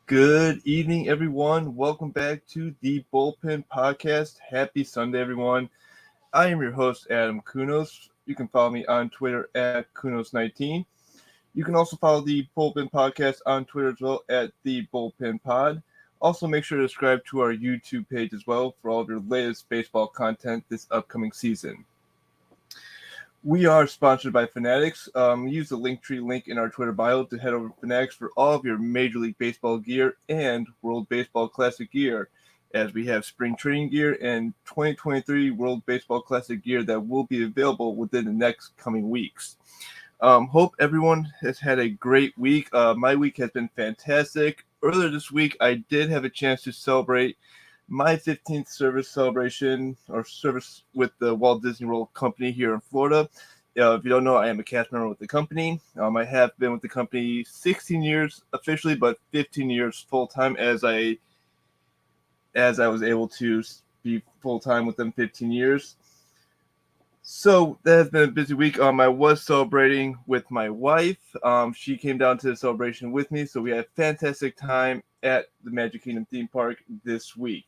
Good evening, everyone. Welcome back to the Bullpen Podcast. Happy Sunday, everyone. I am your host, Adam Kunos. You can follow me on Twitter at Kunos19. You can also follow the Bullpen Podcast on Twitter as well at the Bullpen Pod. Also, make sure to subscribe to our YouTube page as well for all of your latest baseball content this upcoming season. We are sponsored by Fanatics. Use the Linktree link in our Twitter bio to head over to Fanatics for all of your Major League Baseball gear and World Baseball Classic gear, as we have spring training gear and 2023 World Baseball Classic gear that will be available within the next coming weeks. Hope everyone has had a great week. My week has been fantastic. Earlier this week, I did have a chance to celebrate my 15th service celebration or service with the Walt Disney World Company here in Florida. If you don't know, I am a cast member with the company. I have been with the company 16 years officially, but 15 years full-time as I was able to be full-time with them 15 years. So that has been a busy week. I was celebrating with my wife. She came down to the celebration with me, so we had a fantastic time at the Magic Kingdom theme park this week.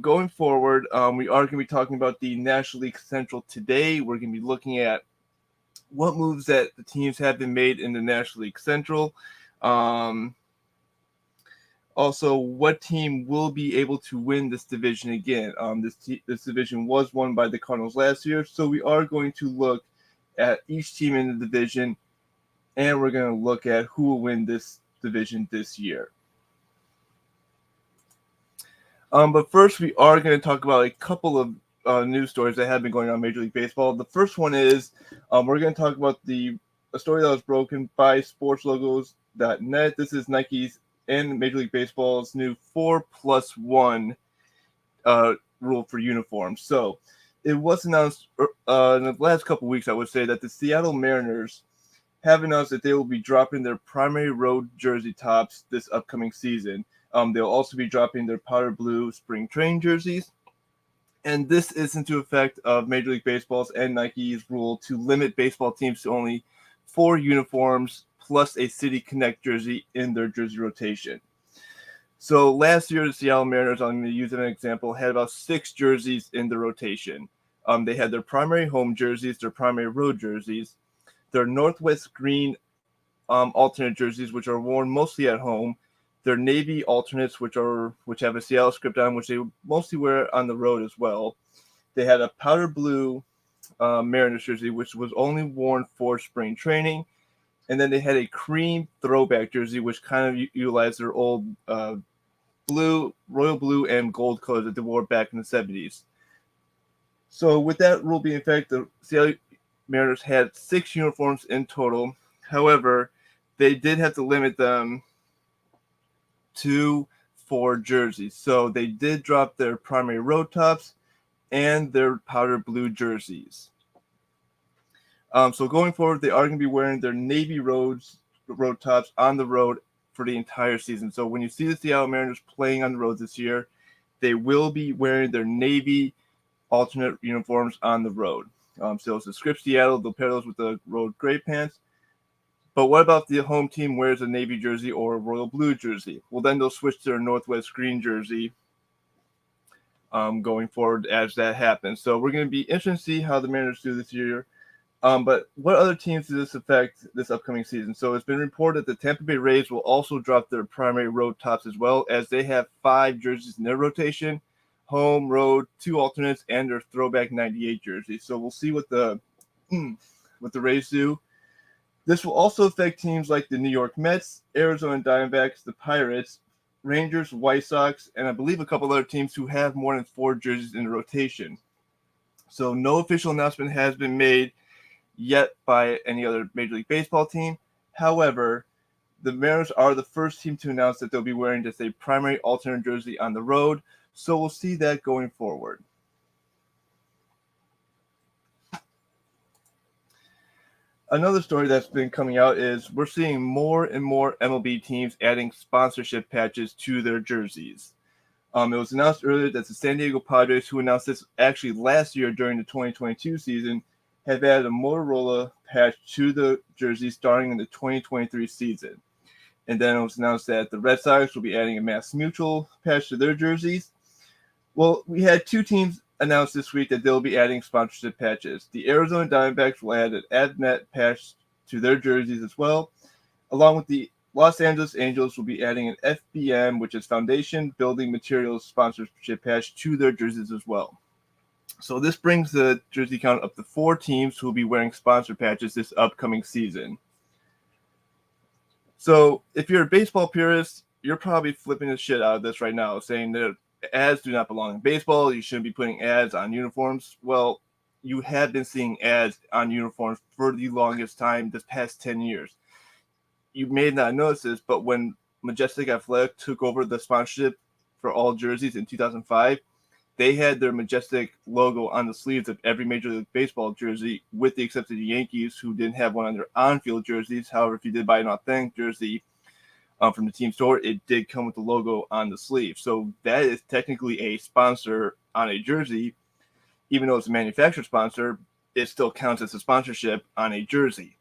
Going forward, we are going to be talking about the National League Central today. We're going to be looking at what moves that the teams have been made in the National League Central. Also, what team will be able to win this division again? This division was won by the Cardinals last year, so we are going to look at each team in the division, and we're going to look at who will win this division this year. But first, we are going to talk about a couple of news stories that have been going on in Major League Baseball. The first one is we're going to talk about a story that was broken by sportslogos.net. This is Nike's and Major League Baseball's new 4+1 rule for uniforms. So it was announced in the last couple of weeks, I would say, that the Seattle Mariners have announced that they will be dropping their primary road jersey tops this upcoming season. They'll also be dropping their powder blue spring training jerseys. And this is into effect of Major League Baseball's and Nike's rule to limit baseball teams to only 4 uniforms plus a City Connect jersey in their jersey rotation. So last year, the Seattle Mariners, I'm going to use an example, had about 6 jerseys in the rotation. They had their primary home jerseys, their primary road jerseys, their Northwest green alternate jerseys, which are worn mostly at home, their navy alternates, which have a Seattle script on, which they mostly wear on the road as well. They had a powder blue Mariners jersey, which was only worn for spring training. And then they had a cream throwback jersey, which kind of utilized their old blue, royal blue, and gold colors that they wore back in the 70s. So with that rule being in effect, the Seattle Mariners had 6 uniforms in total. However, they did have to limit them to 4 jerseys. So they did drop their primary road tops and their powder blue jerseys. So going forward, they are going to be wearing their navy road tops on the road for the entire season. So when you see the Seattle Mariners playing on the road this year, they will be wearing their navy alternate uniforms on the road. So it's the script Seattle. They'll pair those with the road gray pants. But what about the home team wears a navy jersey or a royal blue jersey? Well, then they'll switch to their Northwest green jersey going forward as that happens. So we're going to be interested to see how the Mariners do this year. But what other teams does this affect this upcoming season? So it's been reported that the Tampa Bay Rays will also drop their primary road tops as well, as they have 5 jerseys in their rotation: home, road, 2 alternates, and their throwback 98 jersey. So we'll see what the Rays do. This will also affect teams like the New York Mets, Arizona Diamondbacks, the Pirates, Rangers, White Sox, and I believe a couple other teams who have more than 4 jerseys in the rotation. So no official announcement has been made yet by any other Major League Baseball team. However, the Mariners are the first team to announce that they'll be wearing just a primary alternate jersey on the road. So we'll see that going forward. Another story that's been coming out is we're seeing more and more MLB teams adding sponsorship patches to their jerseys. It was announced earlier that the San Diego Padres, who announced this actually last year during the 2022 season, have added a Motorola patch to the jersey starting in the 2023 season. And then it was announced that the Red Sox will be adding a Mass Mutual patch to their jerseys. Well, we had two teams announce this week that they'll be adding sponsorship patches. The Arizona Diamondbacks will add an AdNet patch to their jerseys as well, along with the Los Angeles Angels will be adding an FBM, which is Foundation Building Materials sponsorship patch, to their jerseys as well. So this brings the jersey count up to 4 teams who will be wearing sponsor patches this upcoming season. So if you're a baseball purist, you're probably flipping the shit out of this right now, saying that ads do not belong in baseball. You shouldn't be putting ads on uniforms. Well, you have been seeing ads on uniforms for the longest time this past 10 years. You may not notice this, but when Majestic Athletic took over the sponsorship for all jerseys in 2005, they had their Majestic logo on the sleeves of every Major League Baseball jersey, with the exception of the Yankees, who didn't have one on their on-field jerseys. However, if you did buy an authentic jersey from the team store, it did come with the logo on the sleeve. So that is technically a sponsor on a jersey. Even though it's a manufacturer sponsor, it still counts as a sponsorship on a jersey.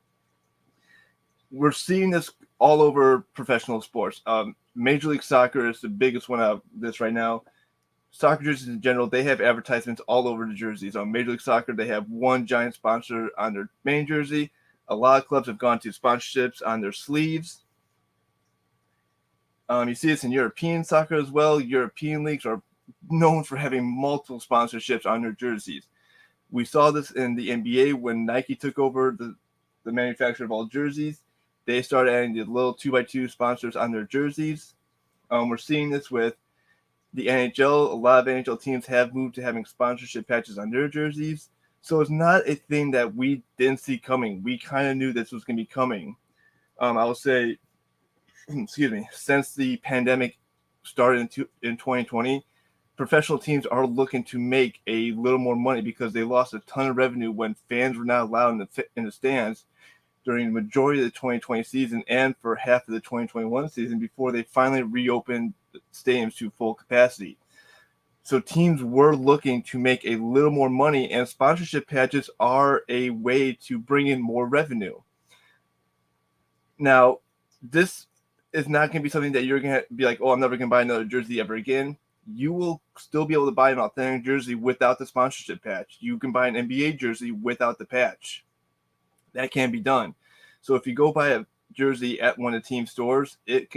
We're seeing this all over professional sports. Major League Soccer is the biggest one out of this right now. Soccer jerseys in general, they have advertisements all over the jerseys. On Major League Soccer, they have one giant sponsor on their main jersey. A lot of clubs have gone to sponsorships on their sleeves. You see this in European soccer as well. European leagues are known for having multiple sponsorships on their jerseys. We saw this in the NBA when Nike took over the manufacture of all jerseys. They started adding the little 2x2 sponsors on their jerseys. We're seeing this with the NHL. A lot of NHL teams have moved to having sponsorship patches on their jerseys. So it's not a thing that we didn't see coming. We kind of knew this was going to be coming. I will say, since the pandemic started in 2020, professional teams are looking to make a little more money because they lost a ton of revenue when fans were not allowed in the stands during the majority of the 2020 season and for half of the 2021 season before they finally reopened stadiums to full capacity. So teams were looking to make a little more money, and sponsorship patches are a way to bring in more revenue. Now, this is not going to be something that you're going to be like, oh, I'm never going to buy another jersey ever again. You will still be able to buy an authentic jersey without the sponsorship patch. You can buy an NBA jersey without the patch. That can be done. So if you go buy a jersey at one of the team stores, it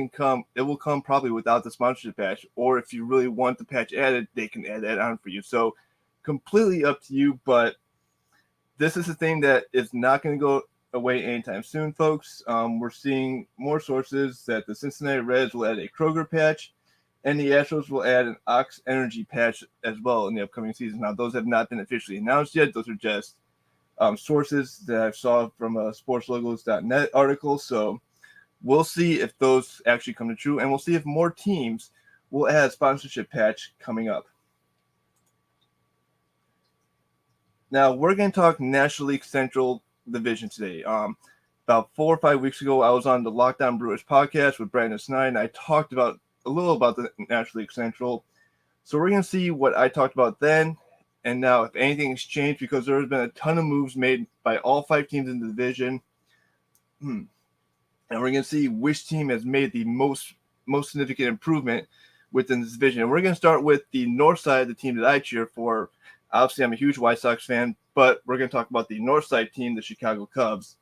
will come probably without the sponsorship patch. Or if you really want the patch added, they can add that on for you. So completely up to you, but this is a thing that is not going to go away anytime soon, folks. We're seeing more sources that the Cincinnati Reds will add a Kroger patch, and the Astros will add an Ox Energy patch as well in the upcoming season. Now, those have not been officially announced yet. Those are just sources that I saw from a sportslogos.net article. So we'll see if those actually come to true, and we'll see if more teams will add a sponsorship patch coming up. Now, we're going to talk National League Central Division today. About 4 or 5 weeks ago, I was on the Lockdown Brewers podcast with Brandon Snyder, and I talked a little about the National League Central. So we're going to see what I talked about then and now, if anything has changed, because there has been a ton of moves made by all 5 teams in the division. And we're going to see which team has made the most significant improvement within this division. And we're going to start with the north side of the team that I cheer for. Obviously, I'm a huge White Sox fan, but we're going to talk about the north side team, the Chicago Cubs.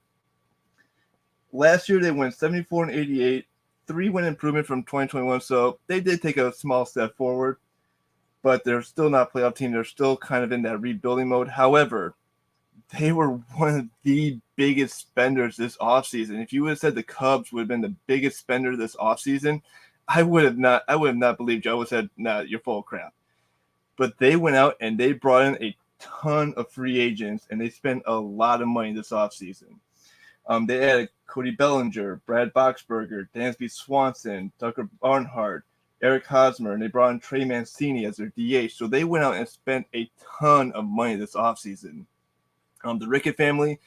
Last year, they went 74-88, 3-win improvement from 2021, so they did take a small step forward, but they're still not a playoff team. They're still kind of in that rebuilding mode. However, they were one of the biggest spenders this offseason. If you would have said the Cubs would have been the biggest spender this offseason, I would have not believed you. I would have said, nah, you're full of crap. But they went out and they brought in a ton of free agents, and they spent a lot of money this offseason. They added Cody Bellinger, Brad Boxberger, Dansby Swanson, Tucker Barnhart, Eric Hosmer, and they brought in Trey Mancini as their DH. So they went out and spent a ton of money this offseason. The Rickett family,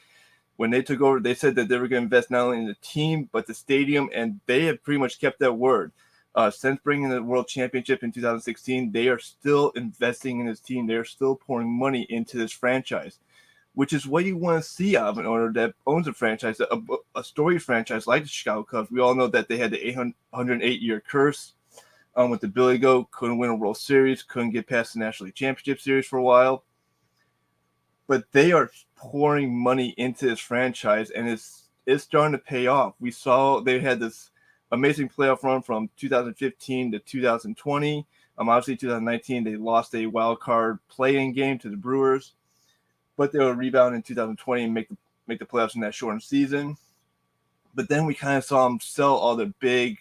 when they took over, they said that they were going to invest not only in the team, but the stadium, and they have pretty much kept that word. Since bringing the World Championship in 2016, they are still investing in this team. They're still pouring money into this franchise. which is what you want to see out of an owner that owns a franchise, a storied franchise like the Chicago Cubs. We all know that they had the 808-year curse with the Billy Goat, couldn't win a World Series, couldn't get past the National League Championship Series for a while. But they are pouring money into this franchise, and it's starting to pay off. We saw they had this amazing playoff run from 2015 to 2020. Obviously, 2019, they lost a wild card play-in game to the Brewers, but they will rebound in 2020 and make the playoffs in that shortened season. But then we kind of saw them sell all the big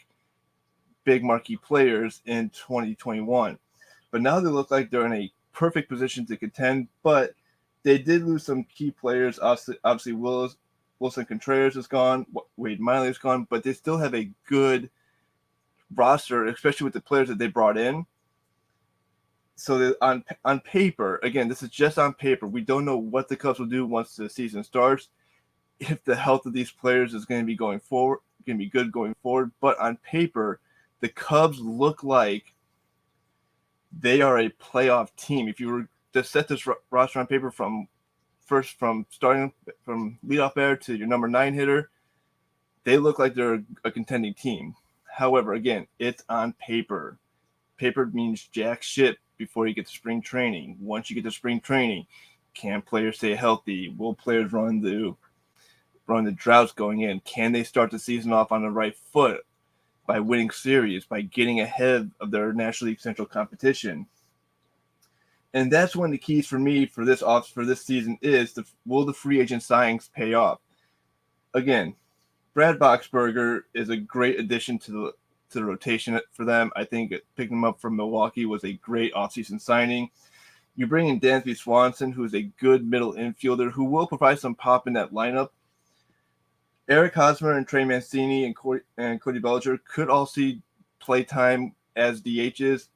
marquee players in 2021. But now they look like they're in a perfect position to contend, but they did lose some key players. Obviously Wilson Contreras is gone, Wade Miley is gone, but they still have a good roster, especially with the players that they brought in. So on paper, again, this is just on paper. We don't know what the Cubs will do once the season starts. If the health of these players is going to be good going forward. But on paper, the Cubs look like they are a playoff team. If you were to set this roster on paper from starting from leadoff batter to your number 9 hitter, they look like they're a contending team. However, again, it's on paper. Paper means jack shit before you get to spring training. Once you get to spring training, can players stay healthy? Will players run the droughts going in? Can they start the season off on the right foot by winning series, by getting ahead of their National League Central competition? And that's one of the keys for me for this season is will the free agent signings pay off? Again, Brad Boxberger is a great addition to the rotation for them. I think picking him up from Milwaukee was a great offseason signing. You bring in Dansby Swanson, who is a good middle infielder who will provide some pop in that lineup. Eric Hosmer and Trey Mancini and Cody Bellinger could all see play time as DHs.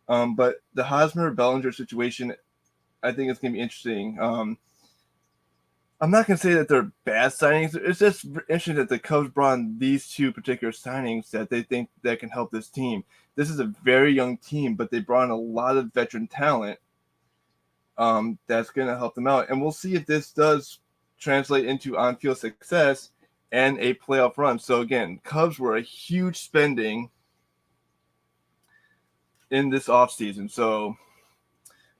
But the Hosmer-Bellinger situation, I think it's going to be interesting. I'm not going to say that they're bad signings. It's just interesting that the Cubs brought in these two particular signings that they think that can help this team. This is a very young team, but they brought in a lot of veteran talent that's going to help them out. And we'll see if this does translate into on-field success and a playoff run. So, again, Cubs were a huge spending in this offseason. So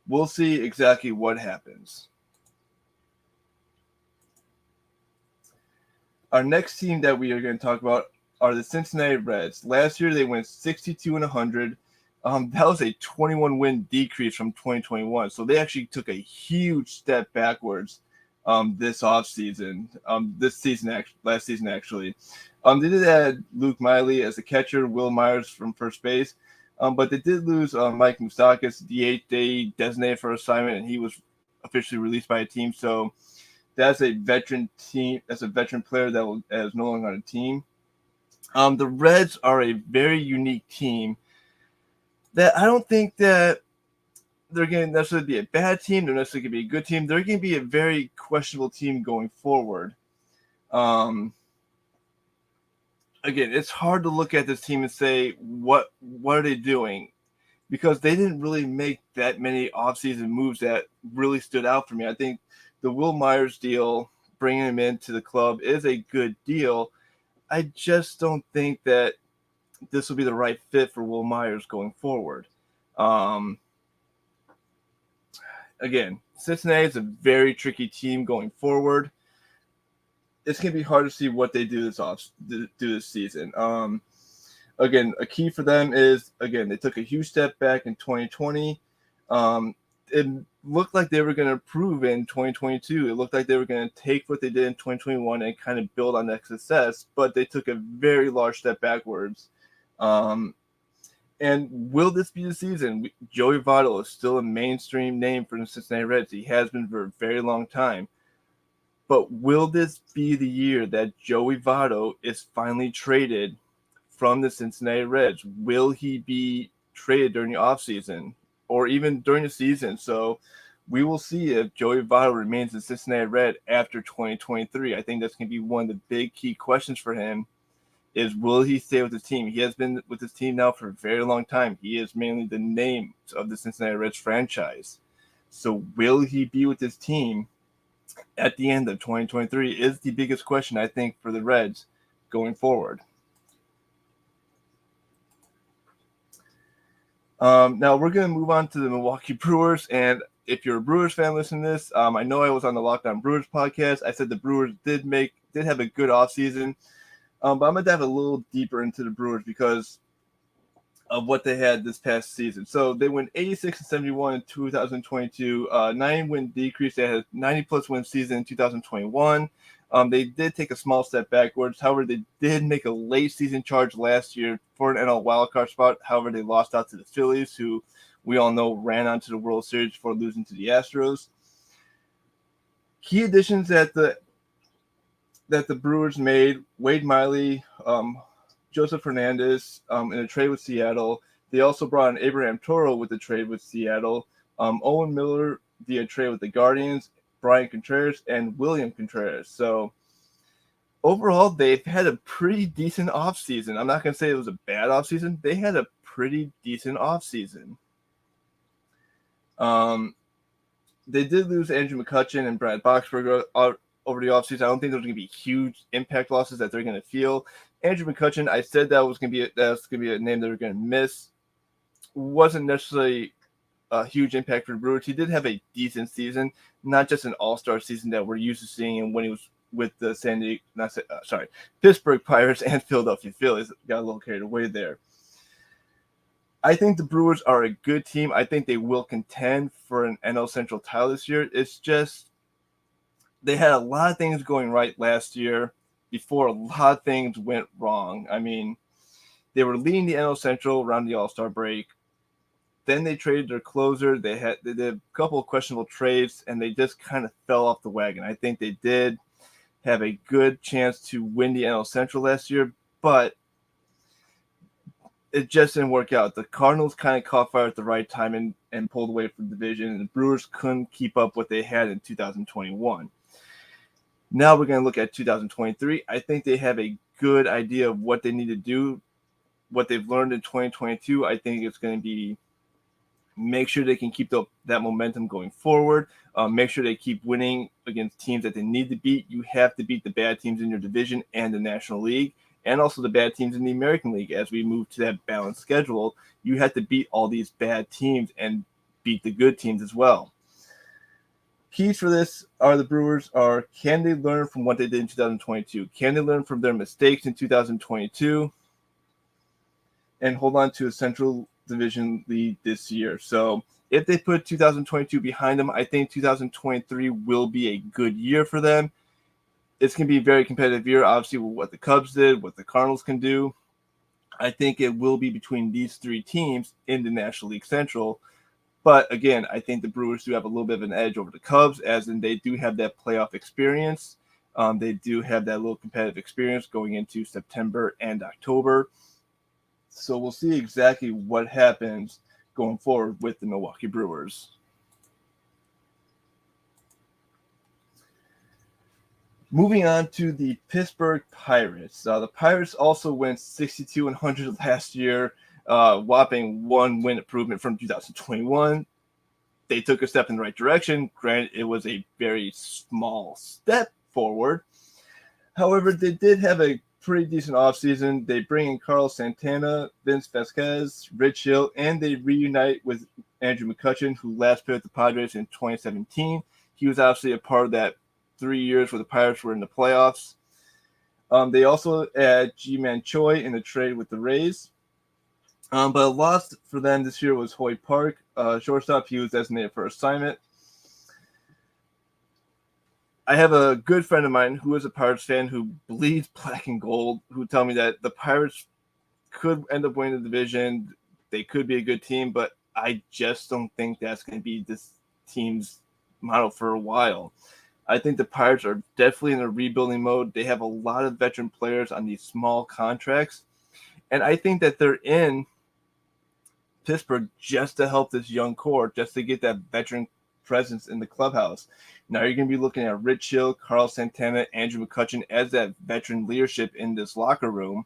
we'll see exactly what happens. Our next team that we are going to talk about are the Cincinnati Reds. Last year, they went 62-100. That was a 21-win decrease from 2021. So they actually took a huge step backwards this offseason. Last season, actually. They did add Luke Miley as a catcher, Will Myers from first base. But they did lose Mike Moustakas, DH. They designated for assignment, and he was officially released by a team. So that's a veteran team. That's a veteran player that is no longer on a team. The Reds are a very unique team that I don't think that they're going to necessarily be a bad team. They're necessarily going to be a good team. They're going to be a very questionable team going forward. Again, it's hard to look at this team and say, what are they doing? Because they didn't really make that many offseason moves that really stood out for me. I think the Will Myers deal, bringing him into the club, is a good deal. I just don't think that this will be the right fit for Will Myers going forward. Again, Cincinnati is a very tricky team going forward. It's going to be hard to see what they do this season. Again, a key for them is, they took a huge step back in 2020. It looked like they were going to improve in 2022. It looked like they were going to take what they did in 2021 and kind of build on that success, but they took a very large step backwards. And will this be the season? Joey Votto is still a mainstream name for the Cincinnati Reds. He has been for a very long time. But will this be the year that Joey Votto is finally traded from the Cincinnati Reds? Will he be traded during the offseason or even during the season? So we will see if Joey Votto remains a Cincinnati Red after 2023. I think that's going to be one of the big key questions for him is will he stay with the team? He has been with this team now for a very long time. He is mainly the name of the Cincinnati Reds franchise. So will he be with this team at the end of 2023 is the biggest question, I think, for the Reds going forward. Now we're going to move on to the Milwaukee Brewers, and if you're a Brewers fan listening to this, I know I was on the Locked On Brewers podcast. I said the Brewers did have a good offseason, but I'm going to dive a little deeper into the Brewers because of what they had this past season. So they went 86-71 in 2022, 9-win decrease. They had a 90-plus win season in 2021. They did take a small step backwards. However, they did make a late season charge last year for an NL wildcard spot. However, they lost out to the Phillies, who we all know ran on to the World Series before losing to the Astros. Key additions that the Brewers made: Wade Miley, Joseph Hernandez in a trade with Seattle. They also brought in Abraham Toro with the trade with Seattle, Owen Miller via trade with the Guardians, Brian Contreras, and William Contreras. So overall, they've had a pretty decent offseason. I'm not going to say it was a bad offseason. They had a pretty decent offseason. They did lose Andrew McCutchen and Brad Boxberger over the offseason. I don't think there's going to be huge impact losses that they're going to feel. Andrew McCutchen, I said that was going to be a name that we're going to miss. Wasn't necessarily a huge impact for the Brewers. He did have a decent season, not just an all-star season that we're used to seeing him when he was with the Pittsburgh Pirates and Philadelphia Phillies. Got a little carried away there. I think the Brewers are a good team. I think they will contend for an NL Central title this year. It's just they had a lot of things going right last year before a lot of things went wrong. I mean, they were leading the NL Central around the All-Star break. Then they traded their closer. They did a couple of questionable trades, and they just kind of fell off the wagon. I think they did have a good chance to win the NL Central last year, but it just didn't work out. The Cardinals kind of caught fire at the right time and pulled away from the division, and the Brewers couldn't keep up what they had in 2021. Now we're going to look at 2023. I think they have a good idea of what they need to do, what they've learned in 2022. I think it's going to be make sure they can keep that momentum going forward, make sure they keep winning against teams that they need to beat. You have to beat the bad teams in your division and the National League, and also the bad teams in the American League. As we move to that balanced schedule, you have to beat all these bad teams and beat the good teams as well. Keys for this are the Brewers are, can they learn from what they did in 2022? Can they learn from their mistakes in 2022 and hold on to a Central Division lead this year? So if they put 2022 behind them, I think 2023 will be a good year for them. It's going to be a very competitive year, obviously, with what the Cubs did, what the Cardinals can do. I think it will be between these three teams in the National League Central. But again, I think the Brewers do have a little bit of an edge over the Cubs, as in they do have that playoff experience. They do have that little competitive experience going into September and October. So we'll see exactly what happens going forward with the Milwaukee Brewers. Moving on to the Pittsburgh Pirates. The Pirates also went 62-100 last year. Whopping 1-win improvement from 2021. They took a step in the right direction. Granted, it was a very small step forward. However, they did have a pretty decent offseason. They bring in Carlos Santana, Vince Vasquez, Rich Hill, and they reunite with Andrew McCutchen, who last played with the Padres in 2017. He was obviously a part of that 3 years where the Pirates were in the playoffs. They also add Ji-Man Choi in the trade with the Rays. But a loss for them this year was Hoy Park, shortstop. He was designated for assignment. I have a good friend of mine who is a Pirates fan who bleeds black and gold, who tell me that the Pirates could end up winning the division. They could be a good team, but I just don't think that's going to be this team's model for a while. I think the Pirates are definitely in a rebuilding mode. They have a lot of veteran players on these small contracts. And I think that they're in Pittsburgh just to help this young core, just to get that veteran presence in the clubhouse. Now you're going to be looking at Rich Hill, Carlos Santana, Andrew McCutchen as that veteran leadership in this locker room,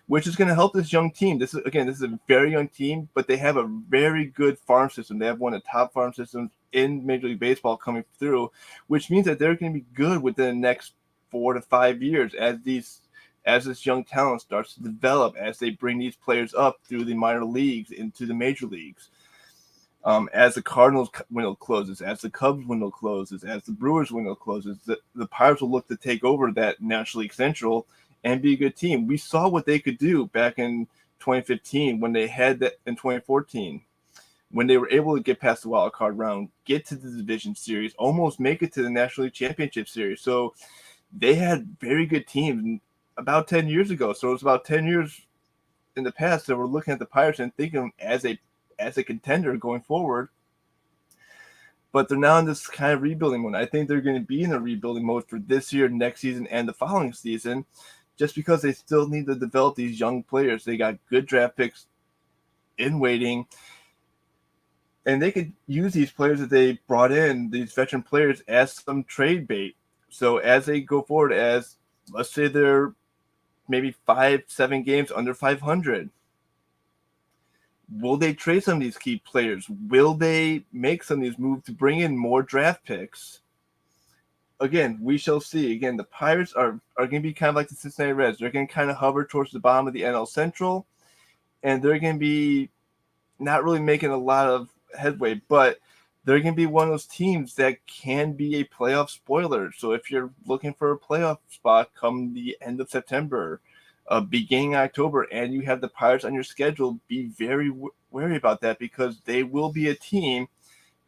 which is going to help this young team. This is a very young team, but they have a very good farm system. They have one of the top farm systems in Major League Baseball coming through, which means that they're going to be good within the next 4 to 5 years as this young talent starts to develop, as they bring these players up through the minor leagues into the major leagues. As the Cardinals window closes, as the Cubs window closes, as the Brewers window closes, the Pirates will look to take over that National League Central and be a good team. We saw what they could do back in 2015 when they had that in 2014, when they were able to get past the wild card round, get to the division series, almost make it to the National League Championship Series. So they had very good teams about 10 years ago. So it was about 10 years in the past that we're looking at the Pirates and thinking of them as a contender going forward. But they're now in this kind of rebuilding mode. I think they're going to be in a rebuilding mode for this year, next season, and the following season, just because they still need to develop these young players. They got good draft picks in waiting, and they could use these players that they brought in, these veteran players, as some trade bait. So as they go forward, as let's say they're maybe 5-7 games under 500, will they trade some of these key players? Will they make some of these moves to bring in more draft picks? Again, we shall see. Again, the Pirates are going to be kind of like the Cincinnati Reds. They're going to kind of hover towards the bottom of the NL Central, and they're going to be not really making a lot of headway, but they're going to be one of those teams that can be a playoff spoiler. So if you're looking for a playoff spot come the end of September, beginning October, and you have the Pirates on your schedule, be very wary about that, because they will be a team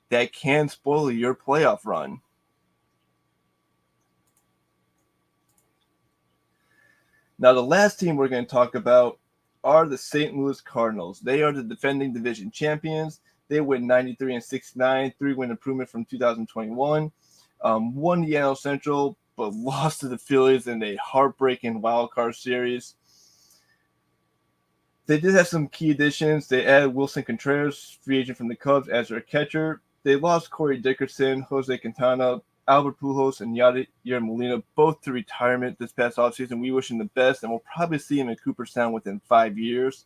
that can spoil your playoff run. Now, the last team we're going to talk about are the St. Louis Cardinals. They are the defending division champions. They win 93-69, 3-win improvement from 2021. Won the NL Central, but lost to the Phillies in a heartbreaking wild card series. They did have some key additions. They added Wilson Contreras, free agent from the Cubs, as their catcher. They lost Corey Dickerson, Jose Quintana, Albert Pujols, and Yadier Molina, both to retirement this past offseason. We wish them the best, and we'll probably see him in Cooperstown within 5 years.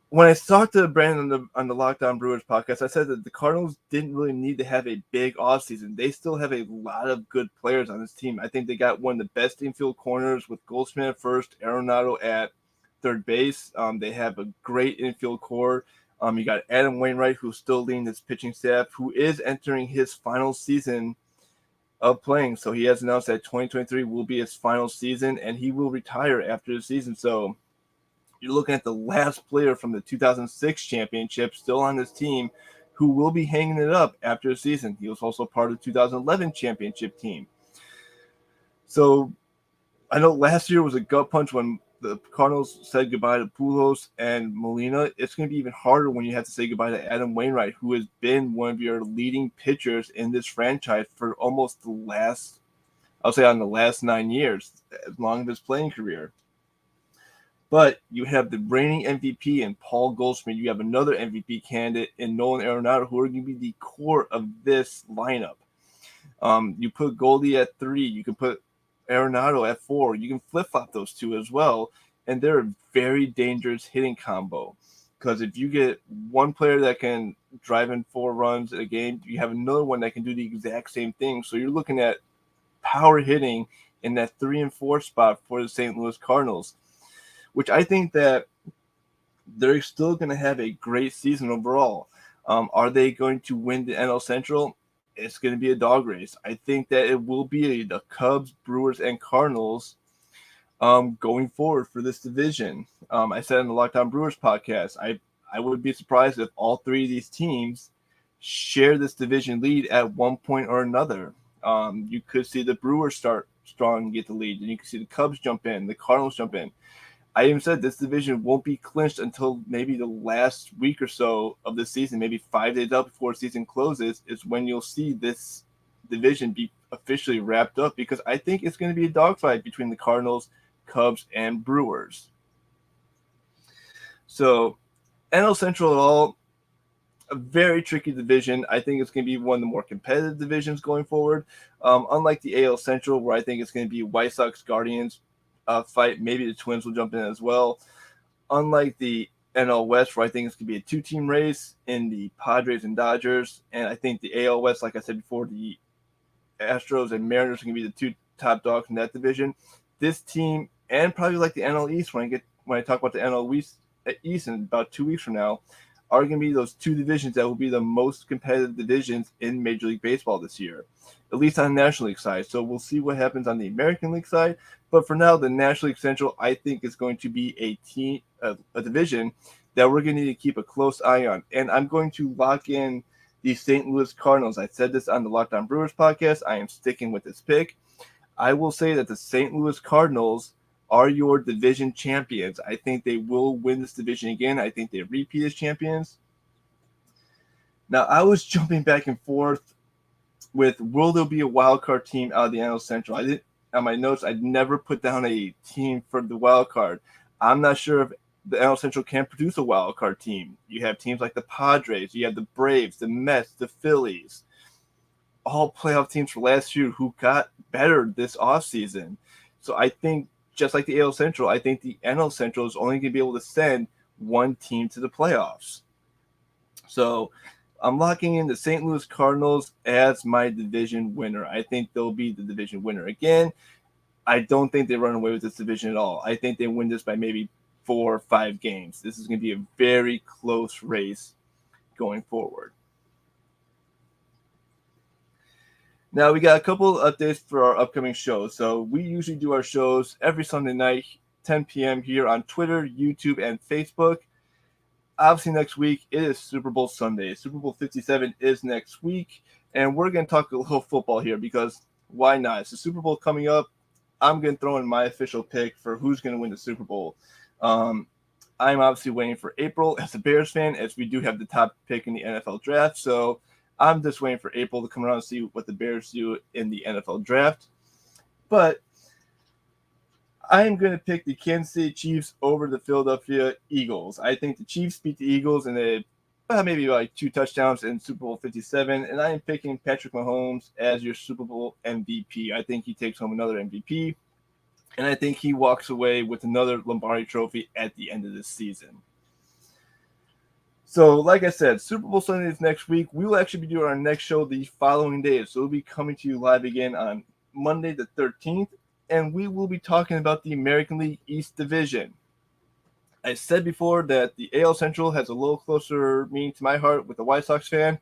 When I talked to Brandon on the Lockdown Brewers podcast, I said that the Cardinals didn't really need to have a big offseason. They still have a lot of good players on this team. I think they got one of the best infield corners with Goldschmidt at first, Arenado at third base. They have a great infield core. You got Adam Wainwright, who's still leading this pitching staff, who is entering his final season of playing. So he has announced that 2023 will be his final season, and he will retire after the season. So you're looking at the last player from the 2006 championship still on this team who will be hanging it up after the season. He was also part of the 2011 championship team. So I know last year was a gut punch when the Cardinals said goodbye to Pujols and Molina. It's going to be even harder when you have to say goodbye to Adam Wainwright, who has been one of your leading pitchers in this franchise for almost the last 9 years, as long as his playing career. But you have the reigning MVP in Paul Goldschmidt. You have another MVP candidate in Nolan Arenado, who are going to be the core of this lineup. You put Goldie at 3. You can put Arenado at 4. You can flip-flop those two as well. And they're a very dangerous hitting combo. Because if you get one player that can drive in 4 runs a game, you have another one that can do the exact same thing. So you're looking at power hitting in that 3 and 4 spot for the St. Louis Cardinals, which I think that they're still going to have a great season overall. Are they going to win the NL Central? It's going to be a dog race. I think that it will be the Cubs, Brewers, and Cardinals going forward for this division. I said in the Lockdown Brewers podcast, I would be surprised if all 3 of these teams share this division lead at one point or another. You could see the Brewers start strong and get the lead, and you can see the Cubs jump in, the Cardinals jump in. I even said this division won't be clinched until maybe the last week or so of the season, maybe 5 days out before the season closes, is when you'll see this division be officially wrapped up, because I think it's going to be a dogfight between the Cardinals, Cubs, and Brewers. So NL Central at all, a very tricky division. I think it's going to be one of the more competitive divisions going forward. Unlike the AL Central, where I think it's going to be White Sox, Guardians, fight. Maybe the Twins will jump in as well. Unlike the NL West, where I think it's going to be a two-team race in the Padres and Dodgers, and I think the AL West, like I said before, the Astros and Mariners are going to be the two top dogs in that division. This team, and probably like the NL East, when I talk about the NL East in about 2 weeks from now, are going to be those two divisions that will be the most competitive divisions in Major League Baseball this year, at least on the National League side. So we'll see what happens on the American League side. But for now, the National League Central, I think, is going to be a division that we're going to need to keep a close eye on. And I'm going to lock in the St. Louis Cardinals. I said this on the Locked On Brewers podcast. I am sticking with this pick. I will say that the St. Louis Cardinals are your division champions. I think they will win this division again. I think they repeat as champions. Now, I was jumping back and forth with, will there be a wild card team out of the NL Central? On my notes, I'd never put down a team for the wild card. I'm not sure if the NL Central can produce a wild card team. You have teams like the Padres, you have the Braves, the Mets, the Phillies, all playoff teams for last year who got better this offseason. So I think, just like the AL Central, I think the NL Central is only going to be able to send one team to the playoffs. So I'm locking in the St. Louis Cardinals as my division winner. I think they'll be the division winner again. I don't think they run away with this division at all. I think they win this by maybe 4 or 5 games. This is going to be a very close race going forward. Now, we got a couple of updates for our upcoming shows. So we usually do our shows every Sunday night, 10 p.m. here on Twitter, YouTube, and Facebook. Obviously, next week, it is Super Bowl Sunday. Super Bowl 57 is next week. And we're going to talk a little football here because why not? It's the Super Bowl coming up. I'm going to throw in my official pick for who's going to win the Super Bowl. I'm obviously waiting for April as a Bears fan, as we do have the top pick in the NFL draft. So I'm just waiting for April to come around and see what the Bears do in the NFL draft. But I'm going to pick the Kansas City Chiefs over the Philadelphia Eagles. I think the Chiefs beat the Eagles in maybe like 2 touchdowns in Super Bowl 57. And I am picking Patrick Mahomes as your Super Bowl MVP. I think he takes home another MVP. And I think he walks away with another Lombardi trophy at the end of this season. So, like I said, Super Bowl Sunday is next week. We will actually be doing our next show the following day. So we'll be coming to you live again on Monday the 13th. And we will be talking about the American League East Division. I said before that the AL Central has a little closer meaning to my heart with a White Sox fan.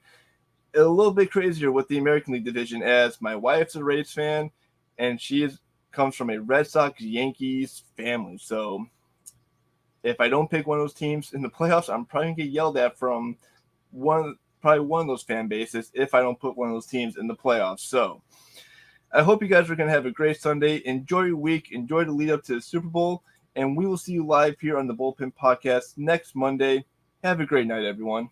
A little bit crazier with the American League Division, as my wife's a Rays fan, and she comes from a Red Sox Yankees family. So if I don't pick one of those teams in the playoffs, I'm probably going to get yelled at from one of those fan bases if I don't put one of those teams in the playoffs. So I hope you guys are going to have a great Sunday. Enjoy your week. Enjoy the lead up to the Super Bowl. And we will see you live here on the Bullpen Podcast next Monday. Have a great night, everyone.